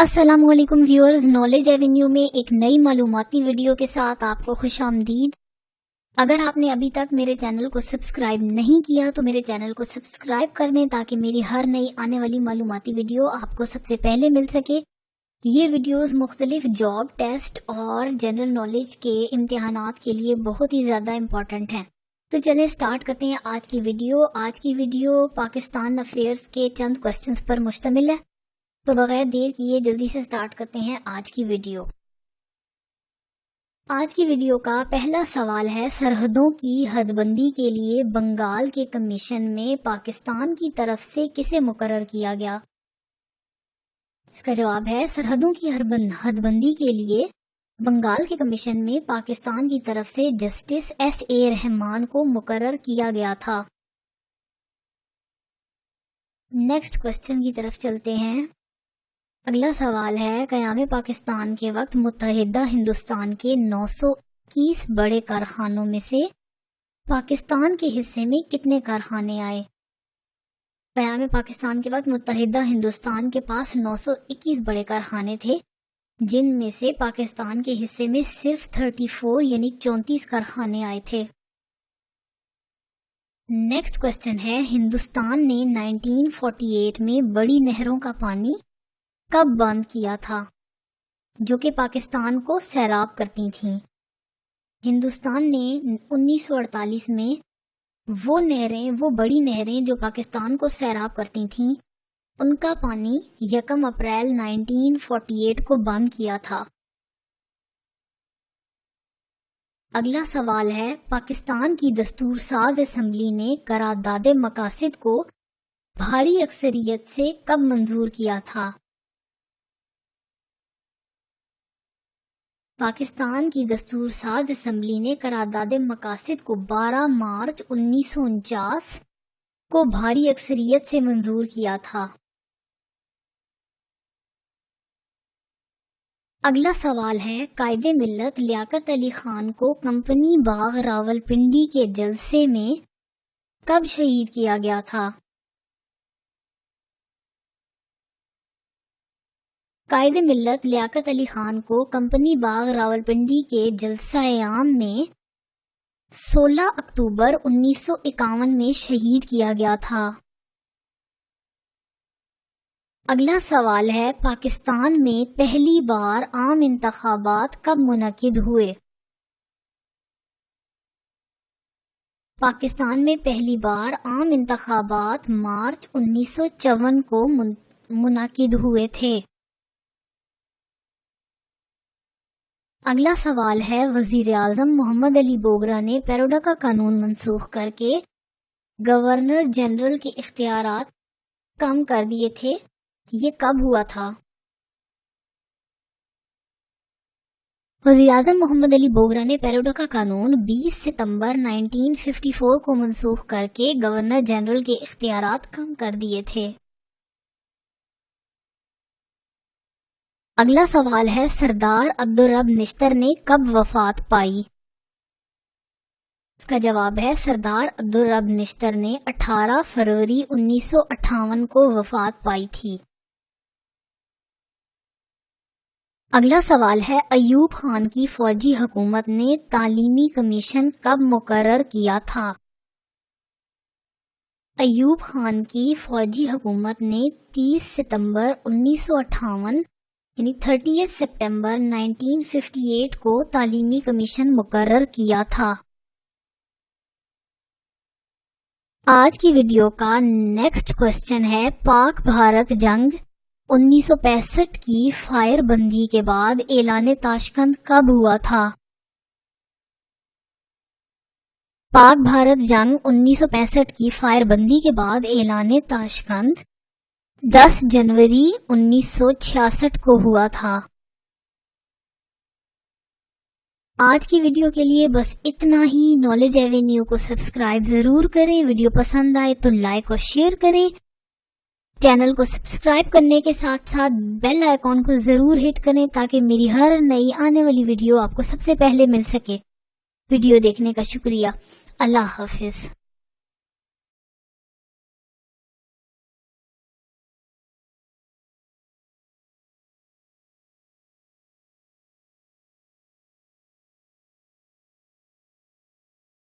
السلام علیکم viewers, knowledge avenue میں ایک نئی معلوماتی ویڈیو کے ساتھ آپ کو خوش آمدید۔ اگر آپ نے ابھی تک میرے چینل کو سبسکرائب نہیں کیا تو میرے چینل کو سبسکرائب کر دیں تاکہ میری ہر نئی آنے والی معلوماتی ویڈیو آپ کو سب سے پہلے مل سکے۔ یہ ویڈیوز مختلف جاب ٹیسٹ اور جنرل نالج کے امتحانات کے لیے بہت ہی زیادہ امپورٹنٹ ہیں۔ تو چلیں سٹارٹ کرتے ہیں آج کی ویڈیو۔ آج کی ویڈیو پاکستان افیئرز کے چند کوسچنز پر مشتمل ہے، تو بغیر دیر کیے جلدی سے سٹارٹ کرتے ہیں آج کی ویڈیو۔ آج کی ویڈیو کا پہلا سوال ہے، سرحدوں کی حد بندی کے لیے بنگال کے کمیشن میں پاکستان کی طرف سے کسے مقرر کیا گیا؟ اس کا جواب ہے، سرحدوں کی حد بندی کے لیے بنگال کے کمیشن میں پاکستان کی طرف سے جسٹس ایس.اے. رحمان کو مقرر کیا گیا تھا۔ نیکسٹ کوسچن کی طرف چلتے ہیں۔ اگلا سوال ہے، قیام پاکستان کے وقت متحدہ ہندوستان کے 921 بڑے کارخانوں میں سے پاکستان کے حصے میں کتنے کارخانے آئے؟ قیام پاکستان کے وقت متحدہ ہندوستان کے پاس 921 بڑے کارخانے تھے، جن میں سے پاکستان کے حصے میں صرف 34 یعنی 34 کارخانے آئے تھے۔ نیکسٹ کوسچن ہے، ہندوستان نے 1948 میں بڑی نہروں کا پانی کب بند کیا تھا جو کہ پاکستان کو سیراب کرتی تھیں؟ ہندوستان نے 1948 میں وہ بڑی نہریں جو پاکستان کو سیراب کرتی تھیں ان کا پانی 1 اپریل 1948 کو بند کیا تھا۔ اگلا سوال ہے، پاکستان کی دستور ساز اسمبلی نے قرارداد مقاصد کو بھاری اکثریت سے کب منظور کیا تھا؟ پاکستان کی دستور ساز اسمبلی نے قرارداد مقاصد کو 12 مارچ 1949 کو بھاری اکثریت سے منظور کیا تھا۔ اگلا سوال ہے، قائد ملت لیاقت علی خان کو کمپنی باغ راولپنڈی کے جلسے میں کب شہید کیا گیا تھا؟ قائد ملت لیاقت علی خان کو کمپنی باغ راولپنڈی کے جلسہ عام میں 16 اکتوبر 1951 میں شہید کیا گیا تھا۔ اگلا سوال ہے، پاکستان میں پہلی بار عام انتخابات کب منعقد ہوئے؟ پاکستان میں پہلی بار عام انتخابات مارچ 1954 کو منعقد ہوئے تھے۔ اگلا سوال ہے، وزیر اعظم محمد علی بوگرا نے پیروڈا کا قانون منسوخ کر کے گورنر جنرل کے اختیارات کم کر دیے تھے، یہ کب ہوا تھا؟ وزیر اعظم محمد علی بوگرا نے پیروڈا کا قانون 20 ستمبر 1954 کو منسوخ کر کے گورنر جنرل کے اختیارات کم کر دیے تھے۔ اگلا سوال ہے، سردار عبدالرب نشتر نے کب وفات پائی؟ اس کا جواب ہے، سردار عبدالرب نشتر نے 18 فروری 1958 کو وفات پائی تھی۔ اگلا سوال ہے، ایوب خان کی فوجی حکومت نے تعلیمی کمیشن کب مقرر کیا تھا؟ ایوب خان کی فوجی حکومت نے 30 ستمبر 1958 یعنی 30 سپٹمبر 1958 کو تعلیمی کمیشن مقرر کیا تھا۔ آج کی ویڈیو کا نیکسٹ کوسچن ہے، پاک بھارت جنگ 1965 کی فائر بندی کے بعد اعلان تاشقند کب ہوا تھا؟ پاک بھارت جنگ 1965 کی فائر بندی کے بعد اعلان تاشقند 10 جنوری 1966 کو ہوا تھا۔ آج کی ویڈیو کے لیے بس اتنا ہی۔ نالج ایونیو کو سبسکرائب ضرور کریں، ویڈیو پسند آئے تو لائک اور شیئر کریں، چینل کو سبسکرائب کرنے کے ساتھ ساتھ بیل آئیکن کو ضرور ہٹ کریں تاکہ میری ہر نئی آنے والی ویڈیو آپ کو سب سے پہلے مل سکے۔ ویڈیو دیکھنے کا شکریہ۔ اللہ حافظ۔